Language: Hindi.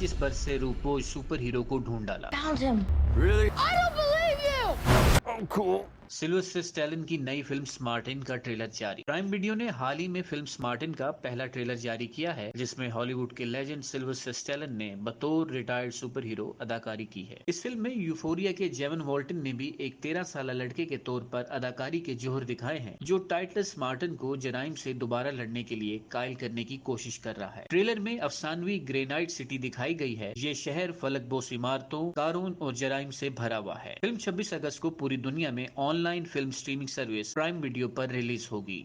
25 वर्ष से रूपोश सुपर हीरो को ढूंढ डाला। Found him. Really? I don't believe you! Oh, cool. Sylvester Stallone की नई फिल्म स्मार्टिन का ट्रेलर जारी। प्राइम वीडियो ने हाल ही में फिल्म स्मार्टिन का पहला ट्रेलर जारी किया है, जिसमें हॉलीवुड के लेजेंड सिल्वेस्टर स्टैलोन ने बतौर रिटायर्ड सुपर हीरो अदाकारी की है। इस फिल्म में यूफोरिया के जेवन वॉल्टन ने भी एक 13 साल लड़के के तौर पर अदाकारी के जोहर दिखाए हैं, जो टाइटस मार्टिन को जराइम से दोबारा लड़ने के लिए कायल करने की कोशिश कर रहा है। ट्रेलर में अफसानवी ग्रेनाइट सिटी दिखाई गई है। ये शहर फलकबोस इमारतों, कानून और जराइम से भरा हुआ है। फिल्म 26 अगस्त को पूरी दुनिया में online film streaming service prime video पर रिलीज होगी।